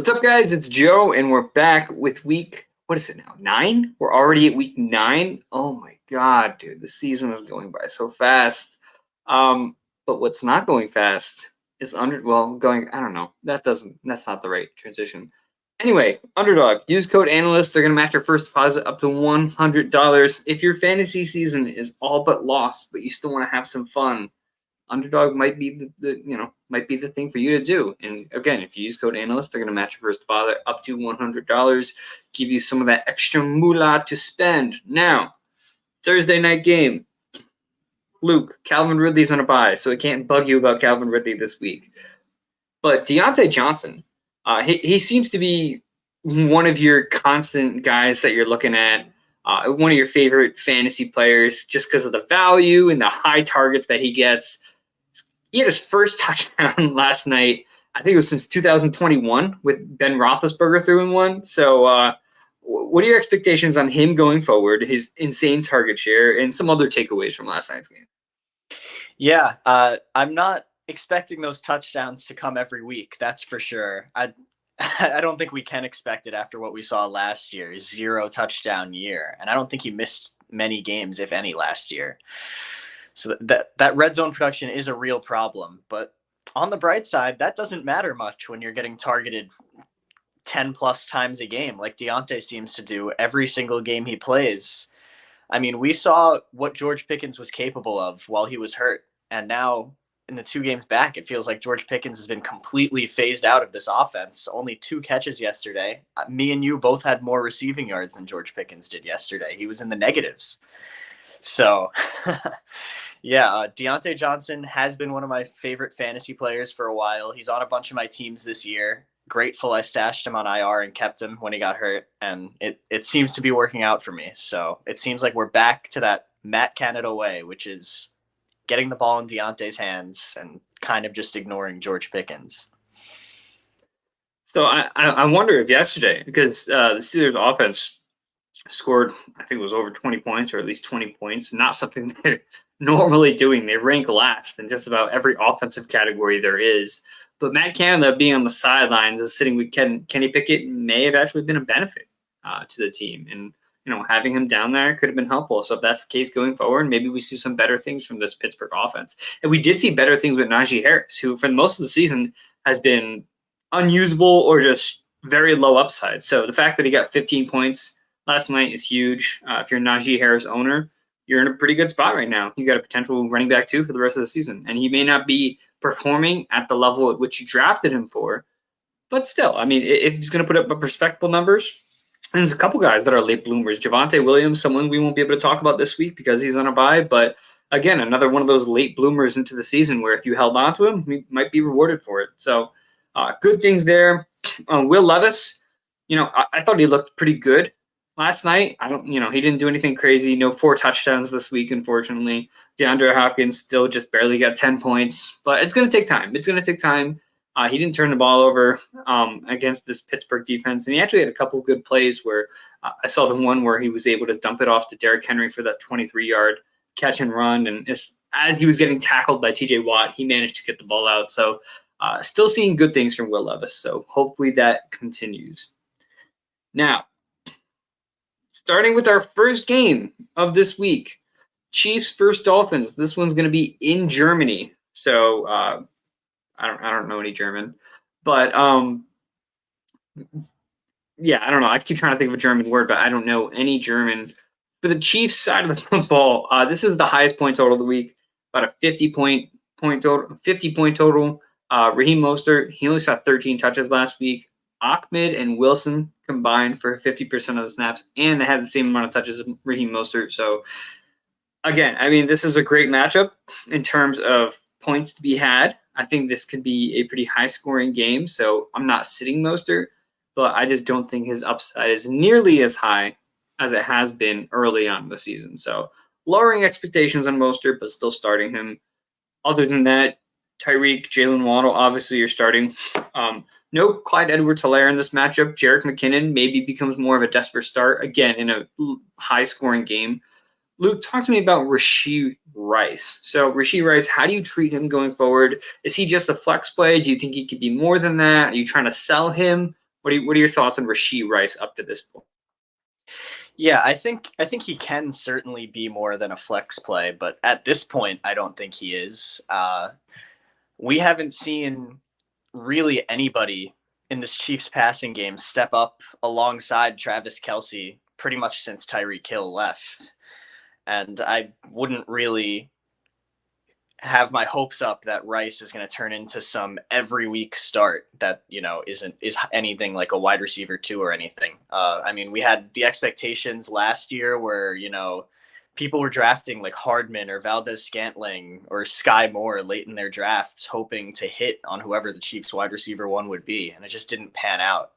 What's up, guys? It's Joe, and we're back with what is it now? 9? We're already at week 9. Oh my God, dude, the season is going by so fast. But what's not going fast is I don't know. That's not the right transition. Anyway, Underdog, use code analyst. They're going to match your first deposit up to $100. If your fantasy season is all but lost, but you still want to have some fun, Underdog might be the thing for you to do. And again, if you use code analyst, they're going to match your first deposit up to $100, give you some of that extra moolah to spend. Now, Thursday night game. Luke, Calvin Ridley's on a bye, so I can't bug you about Calvin Ridley this week. But Deontay Johnson, he seems to be one of your constant guys that you're looking at. One of your favorite fantasy players just because of the value and the high targets that he gets. He had his first touchdown last night. I think it was since 2021 with Ben Roethlisberger threw in one. So what are your expectations on him going forward, his insane target share, and some other takeaways from last night's game? Yeah, I'm not expecting those touchdowns to come every week. That's for sure. I don't think we can expect it after what we saw last year, 0 touchdown year. And I don't think he missed many games, if any, last year. So that red zone production is a real problem. But on the bright side, that doesn't matter much when you're getting targeted 10 plus times a game, like Deontay seems to do every single game he plays. I mean, we saw what George Pickens was capable of while he was hurt. And now in the 2 games back, it feels like George Pickens has been completely phased out of this offense. Only 2 catches yesterday. Me and you both had more receiving yards than George Pickens did yesterday. He was in the negatives. So, yeah, Deontay Johnson has been one of my favorite fantasy players for a while. He's on a bunch of my teams this year. Grateful I stashed him on IR and kept him when he got hurt, and it seems to be working out for me. So it seems like we're back to that Matt Canada way, which is getting the ball in Deontay's hands and kind of just ignoring George Pickens. So I wonder if yesterday, because the Steelers offense scored, I think it was over 20 points, or at least 20 points, not something they're normally doing. They rank last in just about every offensive category there is. But Matt Canada being on the sidelines and sitting with Kenny Pickett may have actually been a benefit to the team. And, having him down there could have been helpful. So if that's the case going forward, maybe we see some better things from this Pittsburgh offense. And we did see better things with Najee Harris, who for most of the season has been unusable or just very low upside. So the fact that he got 15 points last night is huge. If you're a Najee Harris owner, you're in a pretty good spot right now. You got a potential running back too for the rest of the season. And he may not be performing at the level at which you drafted him for, but still, I mean, if he's going to put up respectable numbers, and there's a couple guys that are late bloomers. Javonte Williams, someone we won't be able to talk about this week because he's on a bye, but again, another one of those late bloomers into the season where if you held on to him, he might be rewarded for it. So good things there. Will Levis, I thought he looked pretty good last night. He didn't do anything crazy. No 4 touchdowns this week, unfortunately. DeAndre Hopkins still just barely got 10 points, but it's going to take time. He didn't turn the ball over against this Pittsburgh defense, and he actually had a couple of good plays where I saw the one where he was able to dump it off to Derrick Henry for that 23-yard catch and run, and as he was getting tackled by T.J. Watt, he managed to get the ball out. So still seeing good things from Will Levis, so hopefully that continues. Now, starting with our first game of this week, Chiefs versus Dolphins. This one's going to be in Germany. So I don't know any German, but yeah, I don't know. I keep trying to think of a German word, but I don't know any German. For the Chiefs side of the football, this is the highest point total of the week, about a 50 point total. 50 point total. Raheem Mostert, he only saw 13 touches last week. Ahmed and Wilson combined for 50% of the snaps, and they had the same amount of touches as Raheem Mostert. So, again, I mean, this is a great matchup in terms of points to be had. I think this could be a pretty high-scoring game, so I'm not sitting Mostert, but I just don't think his upside is nearly as high as it has been early on in the season. So, lowering expectations on Mostert, but still starting him. Other than that, Tyreek, Jalen Waddle, obviously you're starting. No Clyde Edwards-Helaire in this matchup. Jerick McKinnon maybe becomes more of a desperate start, again, in a high-scoring game. Luke, talk to me about Rashee Rice. So Rashee Rice, how do you treat him going forward? Is he just a flex play? Do you think he could be more than that? Are you trying to sell him? What are your thoughts on Rashee Rice up to this point? Yeah, I think he can certainly be more than a flex play, but at this point, I don't think he is. We haven't seen really anybody in this Chiefs passing game step up alongside Travis Kelce pretty much since Tyreek Hill left. And I wouldn't really have my hopes up that Rice is going to turn into some every week start that, is anything like a wide receiver 2 or anything. I mean, we had the expectations last year where, people were drafting like Hardman or Valdez-Scantling or Sky Moore late in their drafts, hoping to hit on whoever the Chiefs wide receiver 1 would be. And it just didn't pan out.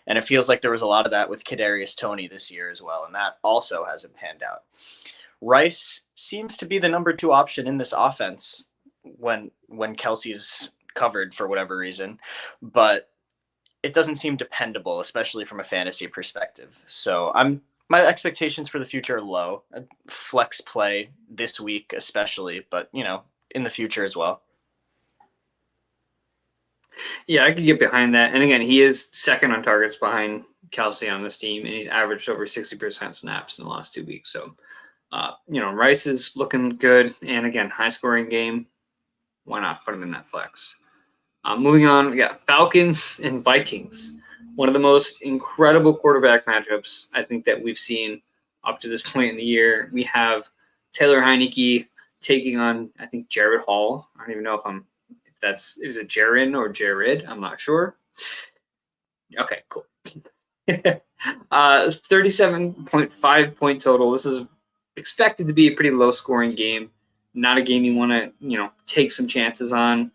And it feels like there was a lot of that with Kadarius Toney this year as well. And that also hasn't panned out. Rice seems to be the number 2 option in this offense when Kelce's covered for whatever reason, but it doesn't seem dependable, especially from a fantasy perspective. So my expectations for the future are low. A flex play this week especially, but in the future as well. Yeah, I could get behind that. And again, he is second on targets behind Kelce on this team, and he's averaged over 60% snaps in the last 2 weeks. So Rice is looking good, and again, high-scoring game. Why not put him in that flex? Moving on, we got Falcons and Vikings. One of the most incredible quarterback matchups I think that we've seen up to this point in the year. We have Taylor Heineke taking on, I think, Jared Hall. I don't even know is it Jaron or Jared? I'm not sure. Okay, cool. 37.5 point total. This is expected to be a pretty low-scoring game. Not a game you want to, take some chances on.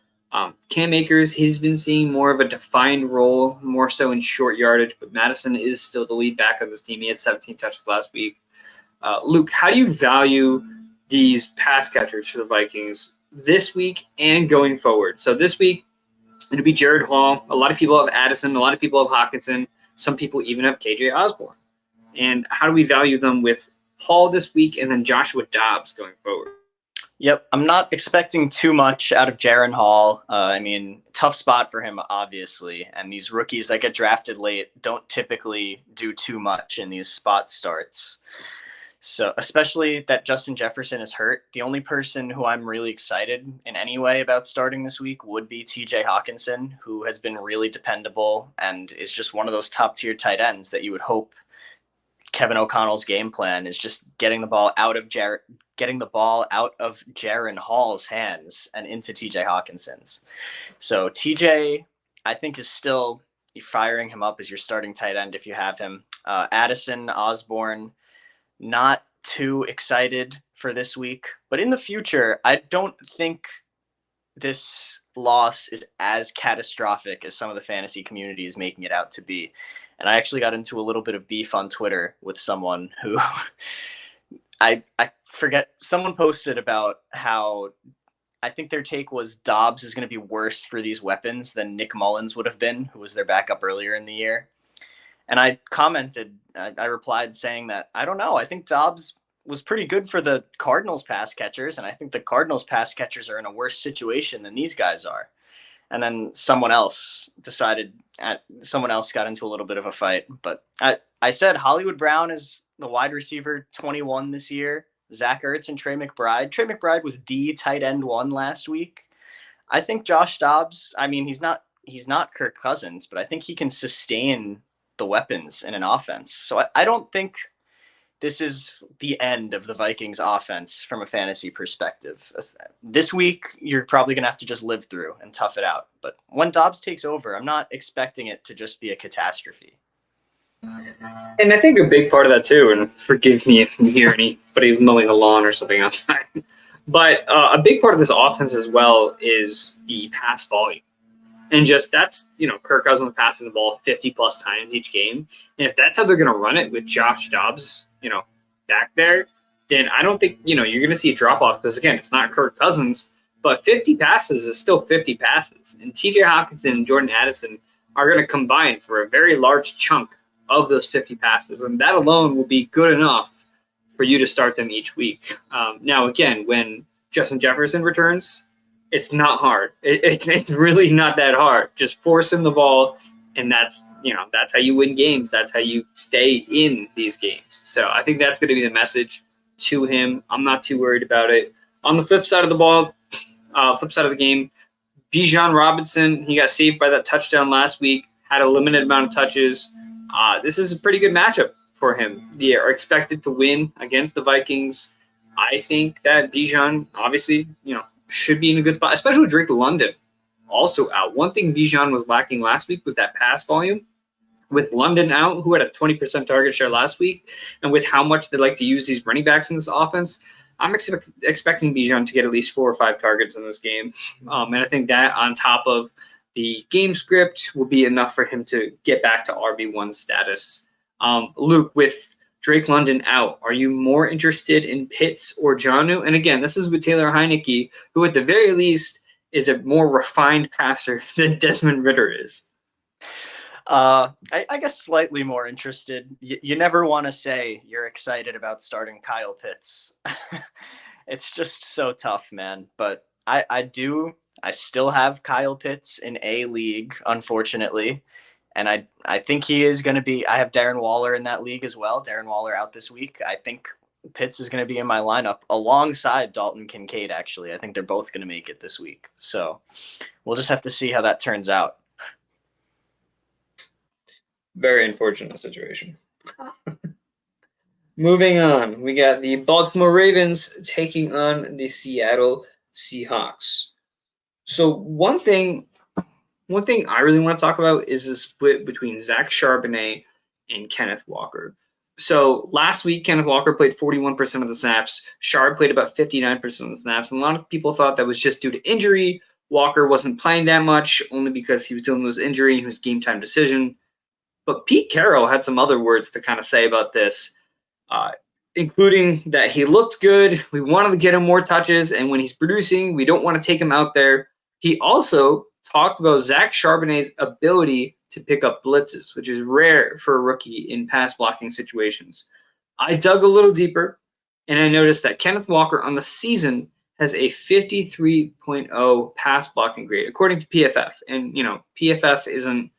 Cam Akers, he's been seeing more of a defined role, more so in short yardage, but Madison is still the lead back of this team. He had 17 touches last week. Luke, how do you value these pass catchers for the Vikings this week and going forward? So this week, it'll be Jared Hall. A lot of people have Addison. A lot of people have Hawkinson. Some people even have KJ Osborne. And how do we value them with Hall this week and then Joshua Dobbs going forward? Yep, I'm not expecting too much out of Jaron Hall. Tough spot for him, obviously. And these rookies that get drafted late don't typically do too much in these spot starts. So especially that Justin Jefferson is hurt. The only person who I'm really excited in any way about starting this week would be TJ Hawkinson, who has been really dependable and is just one of those top-tier tight ends that you would hope Kevin O'Connell's game plan is just getting the ball out of Jaron Hall's hands and into TJ Hawkinson's. So TJ, I think, is still firing him up as your starting tight end if you have him. Addison, Osborne, not too excited for this week. But in the future, I don't think this loss is as catastrophic as some of the fantasy community is making it out to be. And I actually got into a little bit of beef on Twitter with someone who I forget. Someone posted about how I think their take was Dobbs is going to be worse for these weapons than Nick Mullins would have been, who was their backup earlier in the year. And I commented, I replied saying that, I don't know. I think Dobbs was pretty good for the Cardinals pass catchers. And I think the Cardinals pass catchers are in a worse situation than these guys are. And then someone else got into a little bit of a fight. But I said Hollywood Brown is the wide receiver 21 this year. Zach Ertz and Trey McBride. Trey McBride was the tight end 1 last week. I think Josh Dobbs, he's not Kirk Cousins, but I think he can sustain the weapons in an offense. So I don't think this is the end of the Vikings offense from a fantasy perspective. This week, you're probably going to have to just live through and tough it out. But when Dobbs takes over, I'm not expecting it to just be a catastrophe. And I think a big part of that too, and forgive me if you hear anybody mowing a lawn or something outside, but a big part of this offense as well is the pass volume. And just that's, Kirk Cousins passing the ball 50 plus times each game. And if that's how they're going to run it with Josh Dobbs, back there, then I don't think, you're going to see a drop off because, again, it's not Kirk Cousins, but 50 passes is still 50 passes. And TJ Hawkinson and Jordan Addison are going to combine for a very large chunk of those 50 passes. And that alone will be good enough for you to start them each week. Now, again, when Justin Jefferson returns, it's not hard. It's really not that hard. Just force him the ball, and that's that's how you win games. That's how you stay in these games. So I think that's going to be the message to him. I'm not too worried about it. On the flip side of the ball, flip side of the game, Bijan Robinson, he got saved by that touchdown last week, had a limited amount of touches. This is a pretty good matchup for him. They are expected to win against the Vikings. I think that Bijan, obviously, should be in a good spot, especially with Drake London also out. One thing Bijan was lacking last week was that pass volume. With London out, who had a 20% target share last week, and with how much they like to use these running backs in this offense, I'm expecting Bijan to get at least 4 or 5 targets in this game. And I think that on top of the game script will be enough for him to get back to RB1 status. Luke, with Drake London out, are you more interested in Pitts or Jonnu? And again, this is with Taylor Heineke, who at the very least is a more refined passer than Desmond Ridder is. I guess slightly more interested. You never want to say you're excited about starting Kyle Pitts. It's just so tough, man. But I still have Kyle Pitts in a league, unfortunately. And I think he is going to be, I have Darren Waller in that league as well. Darren Waller out this week. I think Pitts is going to be in my lineup alongside Dalton Kincaid, actually. I think they're both going to make it this week. So we'll just have to see how that turns out. Very unfortunate situation. Moving on, we got the Baltimore Ravens taking on the Seattle Seahawks. So one thing I really want to talk about is the split between Zach Charbonnet and Kenneth Walker. So last week, Kenneth Walker played 41% of the snaps. Char played about 59% of the snaps. And a lot of people thought that was just due to injury. Walker wasn't playing that much, only because he was dealing with his injury and his game time decision. But Pete Carroll had some other words to kind of say about this, including that he looked good. We wanted to get him more touches, and when he's producing, we don't want to take him out there. He also talked about Zach Charbonnet's ability to pick up blitzes, which is rare for a rookie in pass blocking situations. I dug a little deeper, and I noticed that Kenneth Walker on the season has a 53.0 pass blocking grade, according to PFF. And, PFF isn't,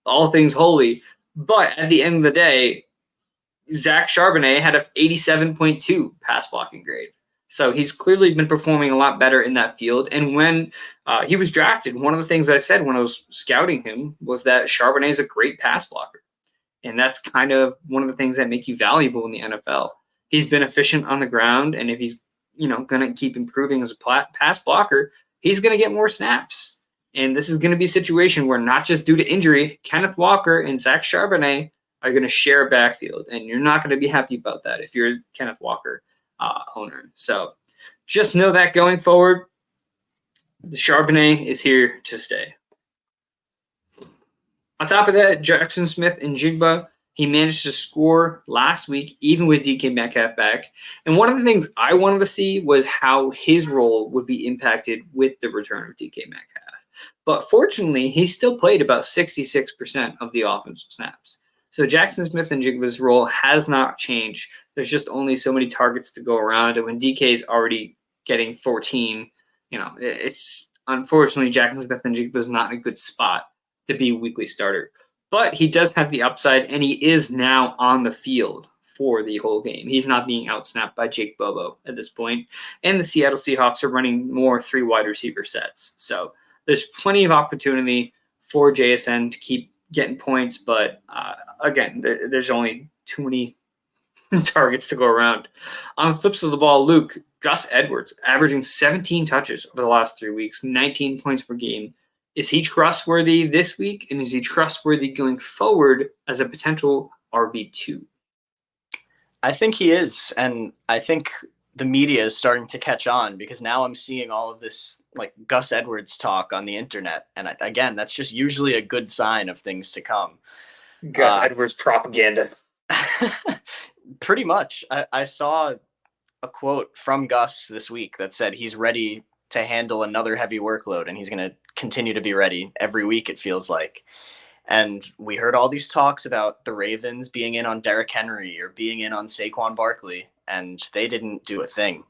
all things holy. But at the end of the day, Zach Charbonnet had a 87.2 pass blocking grade. So he's clearly been performing a lot better in that field. And when he was drafted, one of the things I said when I was scouting him was that Charbonnet is a great pass blocker. And that's kind of one of the things that make you valuable in the NFL. He's been efficient on the ground, and if he's going to keep improving as a pass blocker, he's going to get more snaps. And this is going to be a situation where, not just due to injury, Kenneth Walker and Zach Charbonnet are going to share a backfield. And you're not going to be happy about that if you're a Kenneth Walker owner. So just know that going forward, the Charbonnet is here to stay. On top of that, Jackson Smith and Jigba, he managed to score last week, even with DK Metcalf back. And one of the things I wanted to see was how his role would be impacted with the return of DK Metcalf. But fortunately, he still played about 66% of the offensive snaps. So Jackson Smith and Jigba's role has not changed. There's just only so many targets to go around. And when DK is already getting 14, it's unfortunately Jackson Smith and Jigba is not in a good spot to be a weekly starter. But he does have the upside, and he is now on the field for the whole game. He's not being outsnapped by Jake Bobo at this point. And the Seattle Seahawks are running more 3 wide receiver sets. So there's plenty of opportunity for JSN to keep getting points, but again, there's only too many targets to go around. On the flip side of the ball, Luke, Gus Edwards averaging 17 touches over the last 3 weeks, 19 points per game. Is he trustworthy this week, and is he trustworthy going forward as a potential RB2? I think he is, and I think the media is starting to catch on, because now I'm seeing all of this like Gus Edwards talk on the internet. And again, that's just usually a good sign of things to come. Gus Edwards propaganda. Pretty much. I saw a quote from Gus this week that said he's ready to handle another heavy workload, and he's going to continue to be ready every week, it feels like. And we heard all these talks about the Ravens being in on Derrick Henry or being in on Saquon Barkley, and they didn't do a thing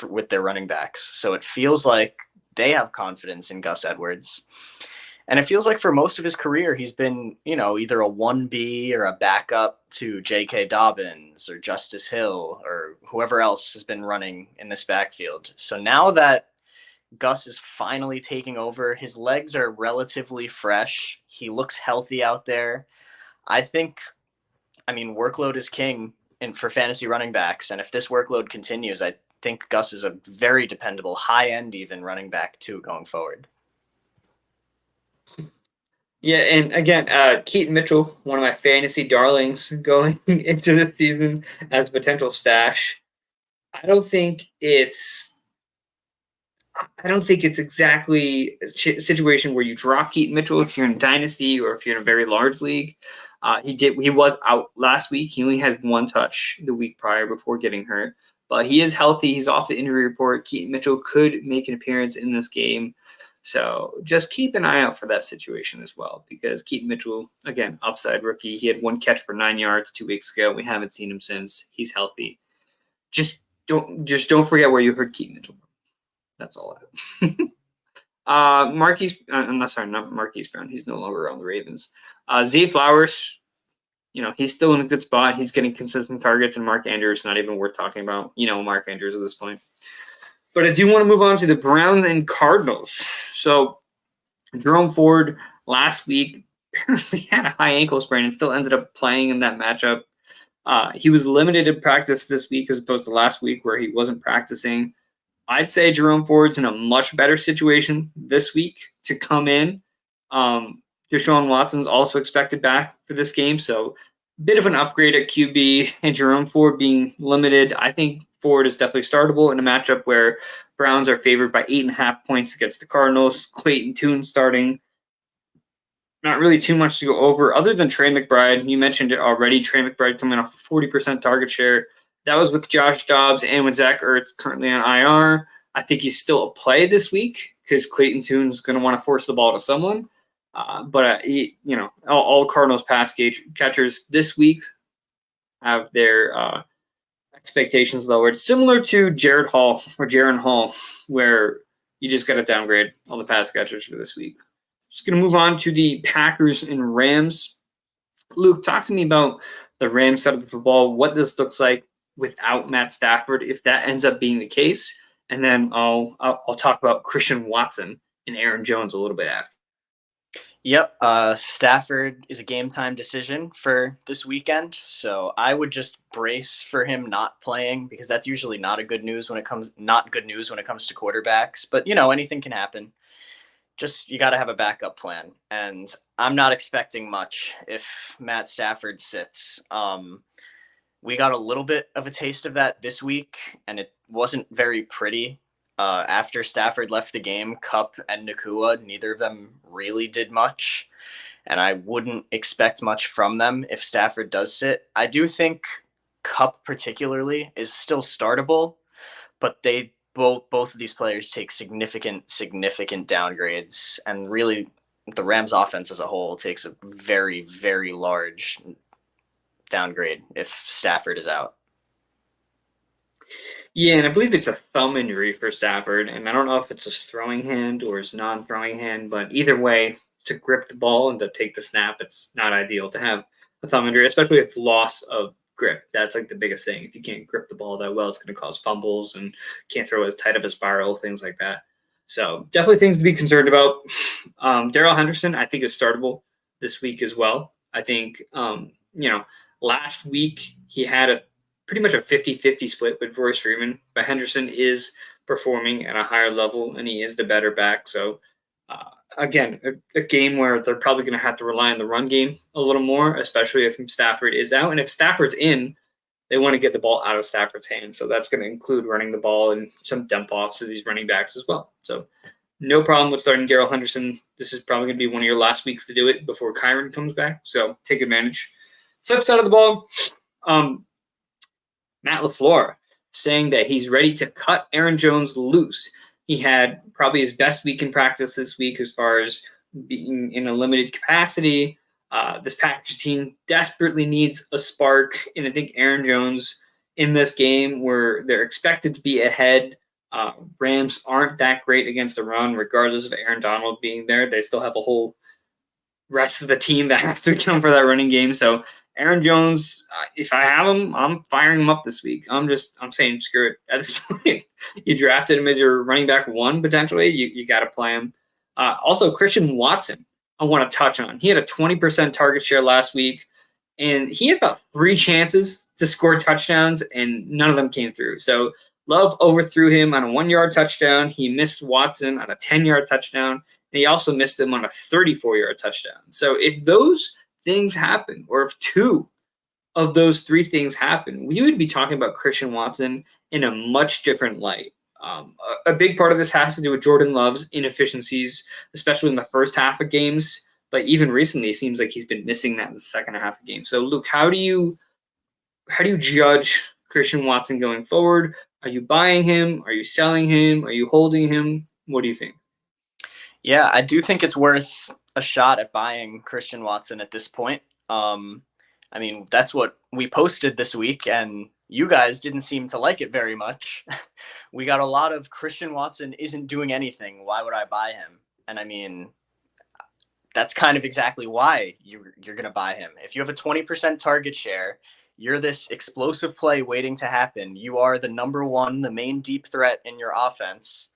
with their running backs. So it feels like they have confidence in Gus Edwards. And it feels like for most of his career, he's been, either a 1B or a backup to J.K. Dobbins or Justice Hill or whoever else has been running in this backfield. So now that Gus is finally taking over, his legs are relatively fresh. He looks healthy out there. I think, workload is king for fantasy running backs. And if this workload continues, I think Gus is a very dependable, high end even running back too going forward. Yeah, and again, Keaton Mitchell, one of my fantasy darlings going into the season as a potential stash. I don't think it's I don't think it's exactly a situation where you drop Keaton Mitchell if you're in dynasty or if you're in a very large league. He was out last week. He only had one touch the week prior before getting hurt, but he is healthy. He's off the injury report. Keaton Mitchell could make an appearance in this game. So just keep an eye out for that situation as well, because Keaton Mitchell, again, upside rookie. He had one catch for 9 yards 2 weeks ago. We haven't seen him since. He's healthy. Just don't forget where you heard Keaton Mitchell. That's all I have. Not Marquise Brown. He's no longer on the Ravens. Zay Flowers, he's still in a good spot. He's getting consistent targets, and Mark Andrews, not even worth talking about. Mark Andrews at this point. But I do want to move on to the Browns and Cardinals. So Jerome Ford last week apparently had a high ankle sprain and still ended up playing in that matchup. He was limited in practice this week as opposed to last week where he wasn't practicing. I'd say Jerome Ford's in a much better situation this week to come in. Deshaun Watson's also expected back for this game, so a bit of an upgrade at QB, and Jerome Ford being limited. I think Ford is definitely startable in a matchup where Browns are favored by 8.5 points against the Cardinals. Clayton Tune starting. Not really too much to go over other than Trey McBride. You mentioned it already. Trey McBride coming off a 40% target share. That was with Josh Dobbs and with Zach Ertz currently on IR. I think he's still a play this week because Clayton Tune's going to want to force the ball to someone. But all Cardinals pass catchers this week have their expectations lowered, similar to Jaron Hall, where you just got to downgrade all the pass catchers for this week. Just going to move on to the Packers and Rams. Luke, talk to me about the Rams side of the football, what this looks like without Matt Stafford, if that ends up being the case. And then I'll talk about Christian Watson and Aaron Jones a little bit after. Yep, Stafford is a game time decision for this weekend, so I would just brace for him not playing because that's usually not good news when it comes to quarterbacks. But anything can happen. Just you got to have a backup plan, and I'm not expecting much if Matt Stafford sits. We got a little bit of a taste of that this week, and it wasn't very pretty. After Stafford left the game, Kupp and Nakua, neither of them really did much, and I wouldn't expect much from them if Stafford does sit. I do think Kupp particularly is still startable, but they both of these players take significant downgrades, and really the Rams offense as a whole takes a very, very large downgrade if Stafford is out. Yeah, and I believe it's a thumb injury for Stafford, and I don't know if it's his throwing hand or his non-throwing hand, but either way, to grip the ball and to take the snap, it's not ideal to have a thumb injury, especially with loss of grip. That's like the biggest thing. If you can't grip the ball that well, it's going to cause fumbles and can't throw as tight of a spiral, things like that. So definitely things to be concerned about. Darrell Henderson, I think, is startable this week as well. I think, last week he had pretty much a 50-50 split with Royce Freeman, but Henderson is performing at a higher level, and he is the better back. So, again, a game where they're probably going to have to rely on the run game a little more, especially if Stafford is out. And if Stafford's in, they want to get the ball out of Stafford's hands. So that's going to include running the ball and some dump offs to these running backs as well. So no problem with starting Darrell Henderson. This is probably going to be one of your last weeks to do it before Kyron comes back. So take advantage. Flip side of the ball, Matt LaFleur saying that he's ready to cut Aaron Jones loose. He had probably his best week in practice this week as far as being in a limited capacity. This Packers team desperately needs a spark, and I think Aaron Jones in this game where they're expected to be ahead. Rams aren't that great against the run, regardless of Aaron Donald being there. They still have a whole rest of the team that has to account for that running game. So Aaron Jones, if I have him, I'm firing him up this week. I'm saying screw it at this point. You drafted him as your running back one potentially. You got to play him. Also, Christian Watson, I want to touch on. He had a 20% target share last week, and he had about 3 chances to score touchdowns, and none of them came through. So Love overthrew him on a 1-yard touchdown. He missed Watson on a 10-yard touchdown. And he also missed him on a 34-yard touchdown. So if those things happen, or if 2 of those 3 things happen, we would be talking about Christian Watson in a much different light. A big part of this has to do with Jordan Love's inefficiencies, especially in the first half of games. But even recently, it seems like he's been missing that in the second half of games. So, Luke, how do you judge Christian Watson going forward? Are you buying him? Are you selling him? Are you holding him? What do you think? Yeah, I do think it's worth a shot at buying Christian Watson at this point. I mean, that's what we posted this week, and you guys didn't seem to like it very much. We got a lot of Christian Watson isn't doing anything. Why would I buy him? And I mean, that's kind of exactly why you're going to buy him. If you have a 20% target share, you're this explosive play waiting to happen. You are the number one, the main deep threat in your offense.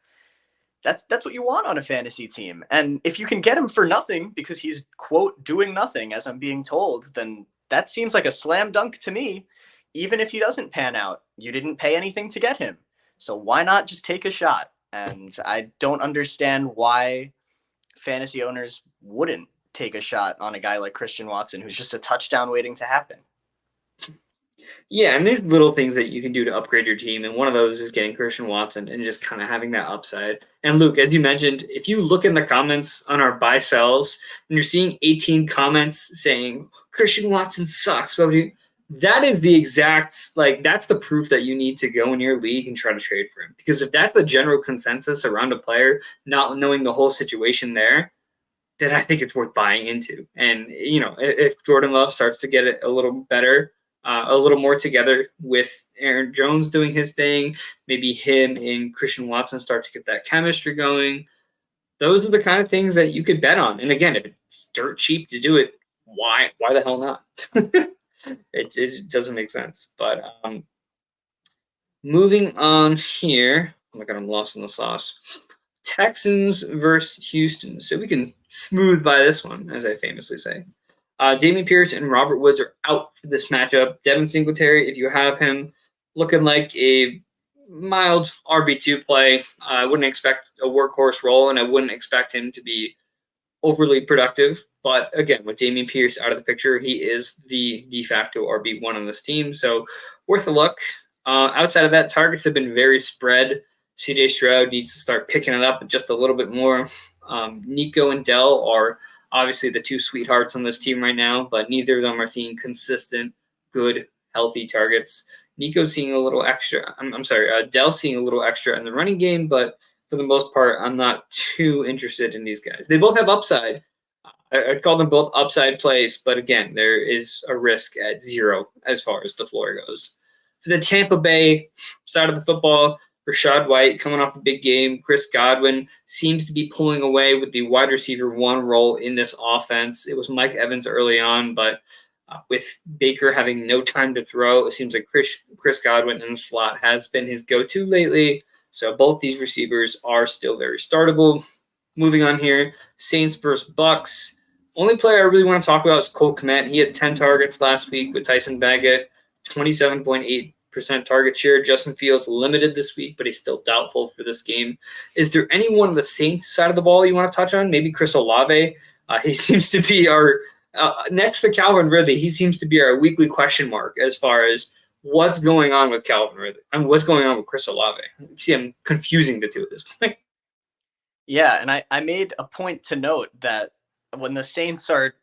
That's what you want on a fantasy team. And if you can get him for nothing because he's, quote, doing nothing, as I'm being told, then that seems like a slam dunk to me. Even if he doesn't pan out, you didn't pay anything to get him. So why not just take a shot? And I don't understand why fantasy owners wouldn't take a shot on a guy like Christian Watson, who's just a touchdown waiting to happen. Yeah, and there's little things that you can do to upgrade your team, and one of those is getting Christian Watson and just kind of having that upside. And Luke, as you mentioned, if you look in the comments on our buy sells, and you're seeing 18 comments saying Christian Watson sucks, that is the exact, that's the proof that you need to go in your league and try to trade for him. Because if that's the general consensus around a player, not knowing the whole situation there, then I think it's worth buying into. And, if Jordan Love starts to get it a little better, a little more together with Aaron Jones doing his thing, maybe him and Christian Watson start to get that chemistry going. Those are the kind of things that you could bet on. And again, if it's dirt cheap to do it, why the hell not? It doesn't make sense. But moving on here, oh my God, I'm lost in the sauce. Texans versus Houston. So we can smooth by this one, as I famously say. Dameon Pierce and Robert Woods are out for this matchup. Devin Singletary, if you have him, looking like a mild RB2 play. I wouldn't expect a workhorse role, and I wouldn't expect him to be overly productive. But again, with Dameon Pierce out of the picture, he is the de facto RB1 on this team. So worth a look. Outside of that, targets have been very spread. CJ Stroud needs to start picking it up just a little bit more. Nico and Dell are obviously the 2 sweethearts on this team right now, but neither of them are seeing consistent, good, healthy targets. Nico's seeing a little extra. Dell's seeing a little extra in the running game, but for the most part, I'm not too interested in these guys. They both have upside. I'd call them both upside plays, but again, there is a risk at 0 as far as the floor goes. For the Tampa Bay side of the football, Rachaad White coming off a big game. Chris Godwin seems to be pulling away with the wide receiver 1 role in this offense. It was Mike Evans early on, but with Baker having no time to throw, it seems like Chris Godwin in the slot has been his go-to lately. So both these receivers are still very startable. Moving on here, Saints versus Bucks. Only player I really want to talk about is Cole Kmet. He had 10 targets last week with Tyson Bagent, 27.8% target share. Justin Fields limited this week, but he's still doubtful for this game. Is there anyone on the Saints side of the ball you want to touch on? Maybe Chris Olave. He seems to be our next to Calvin Ridley. He seems to be our weekly question mark as far as what's going on with Calvin Ridley and what's going on with Chris Olave. See, I'm confusing the two at this point. Yeah, and I made a point to note that when the Saints are,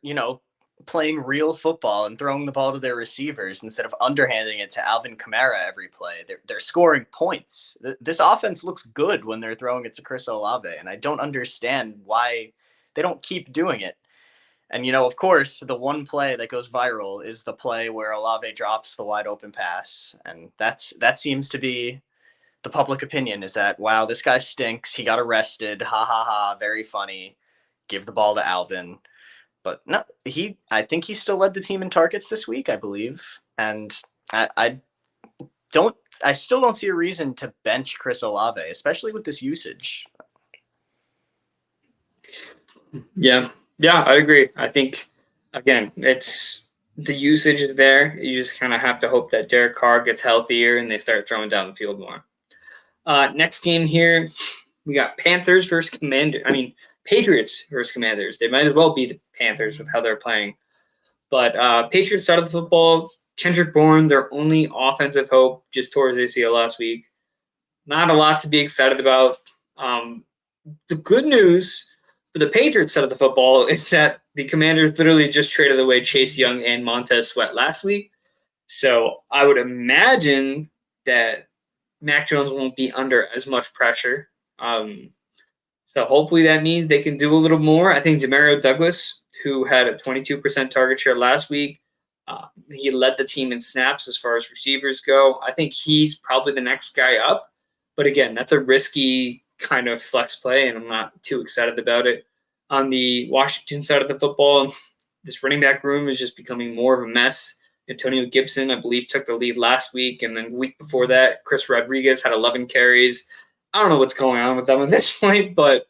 playing real football and throwing the ball to their receivers instead of underhanding it to Alvin Kamara every play, they're scoring points. This offense looks good when they're throwing it to Chris Olave, and I don't understand why they don't keep doing it. And, of course, the one play that goes viral is the play where Olave drops the wide open pass, and that seems to be the public opinion, is that, wow, this guy stinks. He got arrested. Ha, ha, ha. Very funny. Give the ball to Alvin. But no, I think he still led the team in targets this week, I believe. And I don't, I still don't see a reason to bench Chris Olave, especially with this usage. Yeah, I agree. I think again, it's the usage is there. You just kind of have to hope that Derek Carr gets healthier and they start throwing down the field more. Next game here, we got Panthers versus Patriots versus Commanders. They might as well be the Panthers with how they're playing. But Patriots side of the football, Kendrick Bourne, their only offensive hope, just tore his ACL last week. Not a lot to be excited about. The good news for the Patriots side of the football is that the Commanders literally just traded away Chase Young and Montez Sweat last week. So I would imagine that Mac Jones won't be under as much pressure. So hopefully that means they can do a little more. I think Demario Douglas, who had a 22% target share last week, he led the team in snaps as far as receivers go. I think he's probably the next guy up. But again, that's a risky kind of flex play, and I'm not too excited about it. On the Washington side of the football, this running back room is just becoming more of a mess. Antonio Gibson, I believe, took the lead last week, and then the week before that, Chris Rodriguez had 11 carries. I don't know what's going on with them at this point, but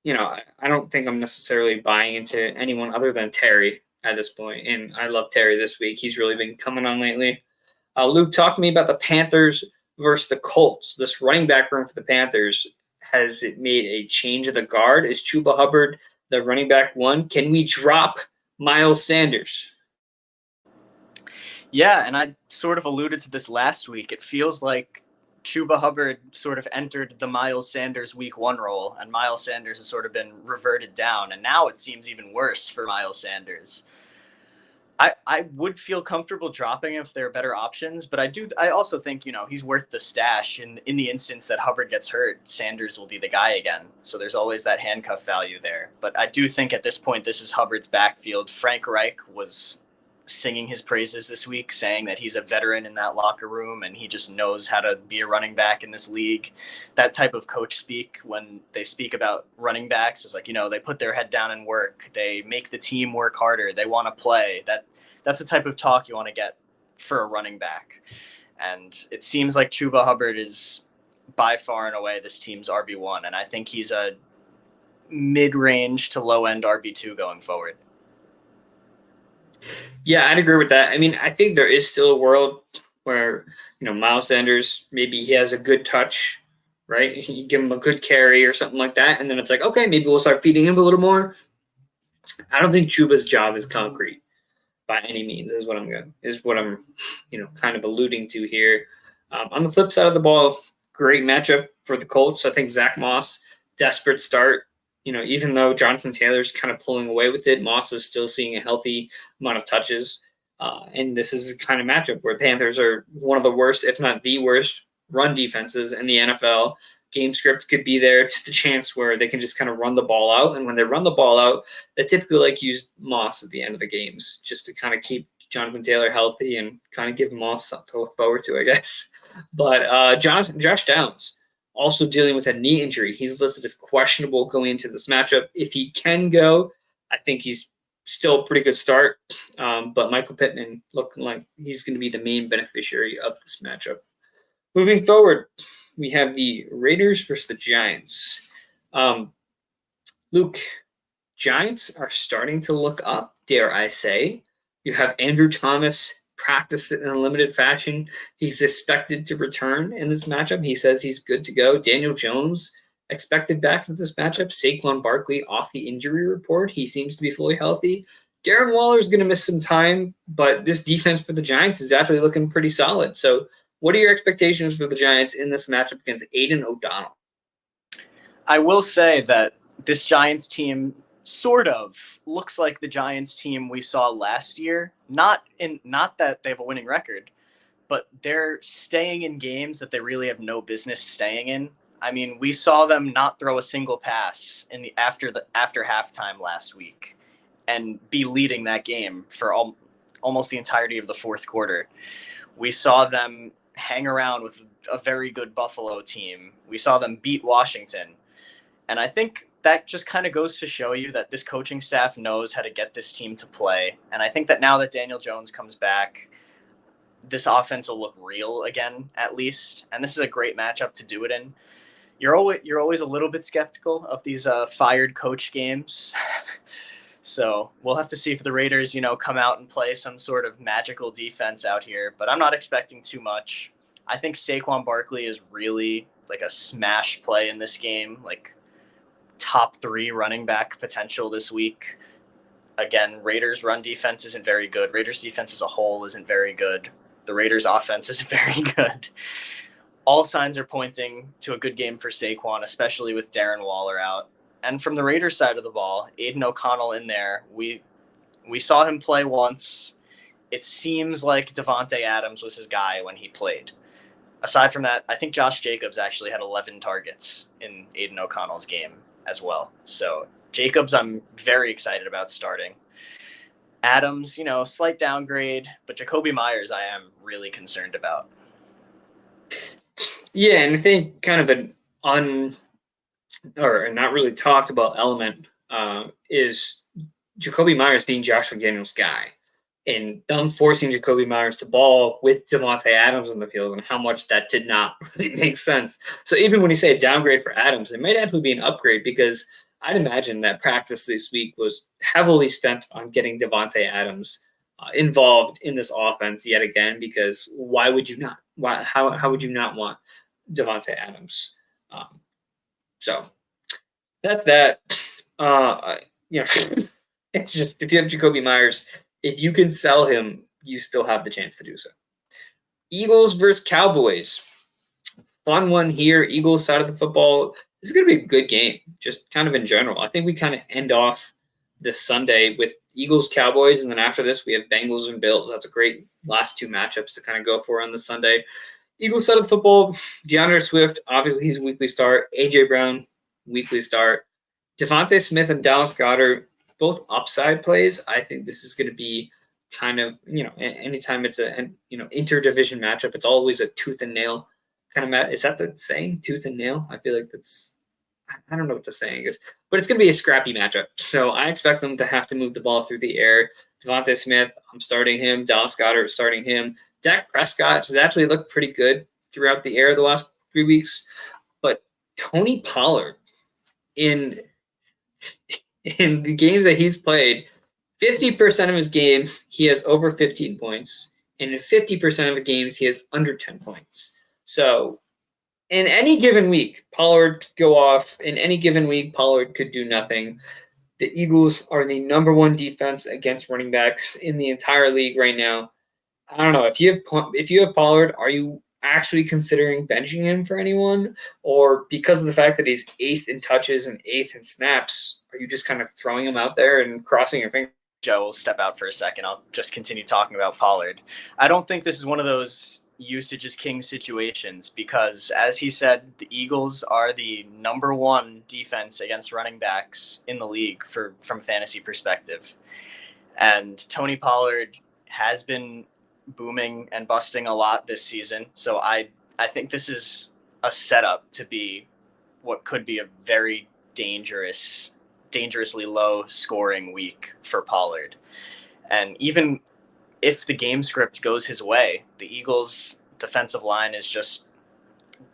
I don't think I'm necessarily buying into anyone other than Terry at this point, and I love Terry this week. He's really been coming on lately. Luke, talk to me about the Panthers versus the Colts. This running back room for the Panthers, has it made a change of the guard? Is Chuba Hubbard the running back one? Can we drop Miles Sanders? Yeah, and I sort of alluded to this last week. It feels like Chuba Hubbard sort of entered the Miles Sanders week 1 role, and Miles Sanders has sort of been reverted down, and now it seems even worse for Miles Sanders. I would feel comfortable dropping if there are better options, but I also think, he's worth the stash. In the instance that Hubbard gets hurt, Sanders will be the guy again. So there's always that handcuff value there. But I do think at this point, this is Hubbard's backfield. Frank Reich was singing his praises this week, saying that he's a veteran in that locker room and he just knows how to be a running back in this league. That type of coach speak, when they speak about running backs, is like, they put their head down and work. They make the team work harder. They want to play. That's the type of talk you want to get for a running back. And it seems like Chuba Hubbard is by far and away this team's RB1. And I think he's a mid-range to low-end RB2 going forward. Yeah, I'd agree with that. I think there is still a world where, Miles Sanders, maybe he has a good touch, right? You give him a good carry or something like that. And then it's like, okay, maybe we'll start feeding him a little more. I don't think Chuba's job is concrete by any means, is what I'm kind of alluding to here. On the flip side of the ball, great matchup for the Colts. I think Zach Moss, desperate start. Even though Jonathan Taylor's kind of pulling away with it, Moss is still seeing a healthy amount of touches. And this is a kind of matchup where Panthers are one of the worst, if not the worst, run defenses in the NFL. Game script could be there to the chance where they can just kind of run the ball out. And when they run the ball out, they typically like use Moss at the end of the games just to kind of keep Jonathan Taylor healthy and kind of give Moss something to look forward to, I guess. But Josh Downs, also dealing with a knee injury. He's listed as questionable going into this matchup. If he can go, I think he's still a pretty good start. But Michael Pittman looking like he's going to be the main beneficiary of this matchup. Moving forward, we have the Raiders versus the Giants. Luke, Giants are starting to look up, dare I say. You have Andrew Thomas practiced it in a limited fashion. He's expected to return in this matchup. He says he's good to go. Daniel Jones expected back in this matchup. Saquon Barkley off the injury report. He seems to be fully healthy. Darren Waller's going to miss some time, but this defense for the Giants is actually looking pretty solid. So what are your expectations for the Giants in this matchup against Aiden O'Donnell? I will say that this Giants team sort of looks like the Giants team we saw last year. Not that they have a winning record, but they're staying in games that they really have no business staying in. We saw them not throw a single pass after halftime last week and be leading that game for almost the entirety of the fourth quarter. We saw them hang around with a very good Buffalo team. We saw them beat Washington. And I think that just kind of goes to show you that this coaching staff knows how to get this team to play. And I think that now that Daniel Jones comes back, this offense will look real again, at least. And this is a great matchup to do it in. You're always a little bit skeptical of these fired coach games. So we'll have to see if the Raiders, come out and play some sort of magical defense out here. But I'm not expecting too much. I think Saquon Barkley is really like a smash play in this game, like top 3 running back potential this week. Again, Raiders run defense isn't very good. Raiders defense as a whole isn't very good. The Raiders offense isn't very good. All signs are pointing to a good game for Saquon, especially with Darren Waller out. And from the Raiders side of the ball, Aiden O'Connell in there. We saw him play once. It seems like Davante Adams was his guy when he played. Aside from that, I think Josh Jacobs actually had 11 targets in Aiden O'Connell's game as well. So Jacobs, I'm very excited about starting. Adams, slight downgrade, but Jacoby Myers, I am really concerned about. Yeah, and I think kind of an not really talked about element is Jacoby Myers being Josh McDaniels' guy, and them forcing Jacoby Myers to ball with Davante Adams on the field, and how much that did not really make sense. So even when you say a downgrade for Adams, it might actually be an upgrade, because I'd imagine that practice this week was heavily spent on getting Davante Adams involved in this offense yet again, because why would you not? How would you not want Davante Adams? So that it's just, if you have Jacoby Myers, if you can sell him, you still have the chance to do so. Eagles versus Cowboys. Fun one here. Eagles side of the football. This is going to be a good game, just kind of in general. I think we kind of end off this Sunday with Eagles-Cowboys, and then after this we have Bengals and Bills. That's a great last 2 matchups to kind of go for on this Sunday. Eagles side of the football, DeAndre Swift, obviously he's a weekly start. A.J. Brown, weekly start. Devontae Smith and Dallas Goedert, both upside plays. I think this is going to be kind of, anytime it's an interdivision matchup, it's always a tooth and nail kind of match. Is that the saying, tooth and nail? I feel like that's, I don't know what the saying is, but it's going to be a scrappy matchup. So I expect them to have to move the ball through the air. Devontae Smith, I'm starting him. Dallas Goedert, starting him. Dak Prescott has actually looked pretty good throughout the air the last 3 weeks, but Tony Pollard in the games that he's played, 50% of his games he has over 15 points, and in 50% of the games he has under 10 points. So in any given week, Pollard could go off. In any given week, Pollard could do nothing. The Eagles are the number 1 defense against running backs in the entire league right now. I don't know, if you have Pollard, are you actually considering benching him for anyone? Or because of the fact that he's 8th in touches and 8th in snaps, are you just kind of throwing him out there and crossing your fingers? Joe will step out for a second. I'll just continue talking about Pollard. I don't think this is one of those usage is king situations, because as he said, the Eagles are the number 1 defense against running backs in the league from fantasy perspective. And Tony Pollard has been booming and busting a lot this season. So I think this is a setup to be what could be a very dangerously low scoring week for Pollard. And even if the game script goes his way, the Eagles defensive line is just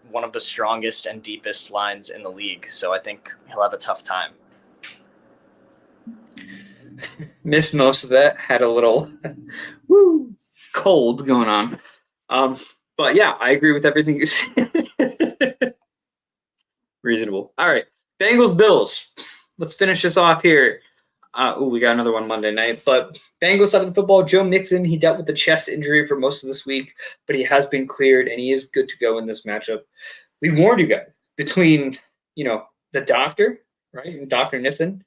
one of the strongest and deepest lines in the league. So I think he'll have a tough time. Missed most of that. Had a little cold going on. But yeah, I agree with everything you said. Reasonable. All right. Bengals, Bills. Let's finish this off here. We got another one Monday night. But Bengals side of the football, Joe Mixon, he dealt with a chest injury for most of this week, but he has been cleared, and he is good to go in this matchup. We warned you guys between, the doctor, right, and Dr. Niffen,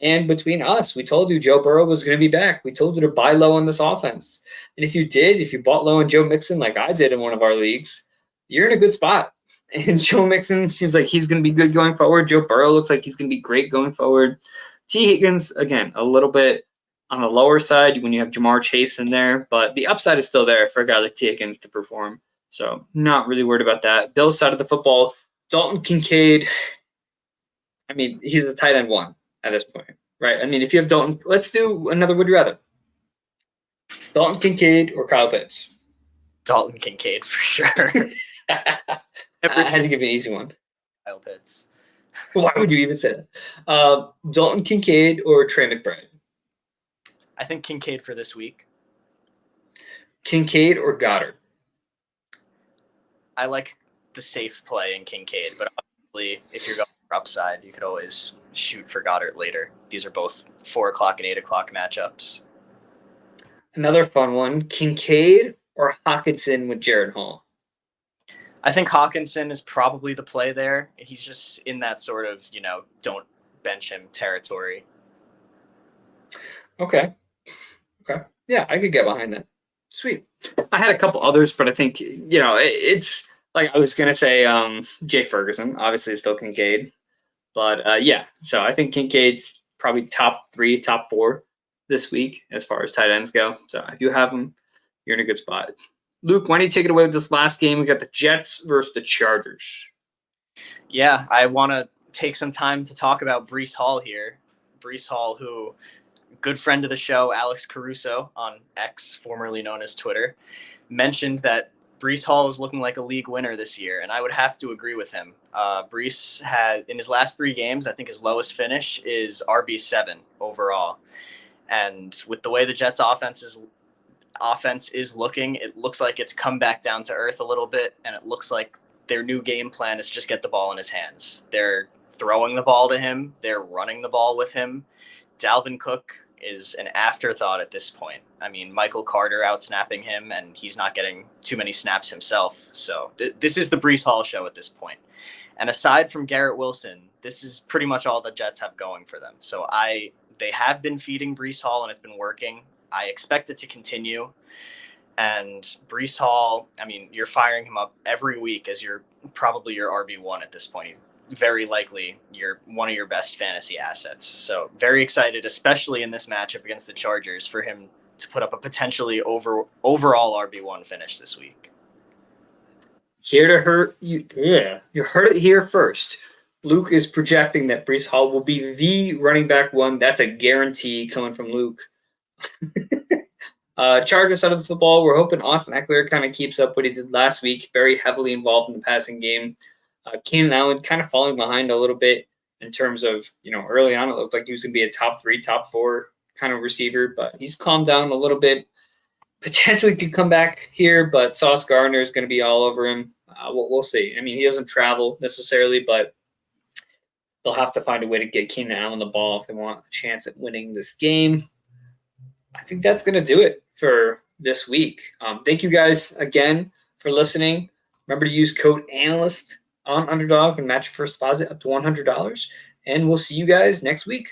and between us. We told you Joe Burrow was going to be back. We told you to buy low on this offense. And if you bought low on Joe Mixon like I did in one of our leagues, you're in a good spot. And Joe Mixon seems like he's going to be good going forward. Joe Burrow looks like he's going to be great going forward. T. Higgins, again, a little bit on the lower side when you have Jamar Chase in there, but the upside is still there for a guy like T. Higgins to perform. So not really worried about that. Bills side of the football, Dalton Kincaid, I mean, he's a tight end 1 at this point, right? I mean, if you have Dalton, let's do another would you rather. Dalton Kincaid or Kyle Pitts? Dalton Kincaid for sure. I had to give you an easy one. Kyle Pitts. Why would you even say that? Dalton Kincaid or Trey McBride? I think Kincaid for this week. Kincaid or Goddard? I like the safe play in Kincaid, but obviously, if you're going for upside, you could always shoot for Goddard later. These are both 4 o'clock and 8 o'clock matchups. Another fun one, Kincaid or Hawkinson with Jared Hall? I think Hawkinson is probably the play there. He's just in that sort of, don't bench him territory. Okay. Yeah, I could get behind that. Sweet. I had a couple others, but I think, it's like I was going to say Jake Ferguson. Obviously, it's still Kincaid. But, yeah, so I think Kincaid's probably top 3, top 4 this week as far as tight ends go. So if you have them, you're in a good spot. Luke, why don't you take it away with this last game? We got the Jets versus the Chargers. Yeah, I want to take some time to talk about Breece Hall here. Breece Hall, who, good friend of the show, Alex Caruso on X, formerly known as Twitter, mentioned that Breece Hall is looking like a league winner this year, and I would have to agree with him. Breece had, in his last 3 games, I think his lowest finish is RB7 overall. And with the way the Jets offense is looking, it looks like it's come back down to earth a little bit, and it looks like their new game plan is just get the ball in his hands. They're throwing the ball to him. They're running the ball with him. Dalvin Cook is an afterthought at this point. I mean, Michael Carter out-snapping him, and he's not getting too many snaps himself. So this is the Breece Hall show at this point. And aside from Garrett Wilson, this is pretty much all the Jets have going for them. So they have been feeding Breece Hall, and it's been working. I expect it to continue. And Breece Hall, I mean, you're firing him up every week as probably your RB1 at this point. Very likely you're one of your best fantasy assets. So very excited, especially in this matchup against the Chargers, for him to put up a potentially overall RB1 finish this week. Here to hurt you. Yeah, you heard it here first. Luke is projecting that Breece Hall will be the running back 1. That's a guarantee coming from Luke. Chargers side of the football, we're hoping Austin Eckler kind of keeps up what he did last week, very heavily involved in the passing game. Keenan Allen kind of falling behind a little bit in terms of, early on it looked like he was going to be a top 3, top 4 kind of receiver, but he's calmed down a little bit. Potentially could come back here, but Sauce Gardner is going to be all over him. We'll see. I mean, he doesn't travel necessarily, but they'll have to find a way to get Keenan Allen the ball if they want a chance at winning this game. I think that's going to do it for this week. Thank you guys again for listening. Remember to use code ANALYST on Underdog and match your first deposit up to $100. And we'll see you guys next week.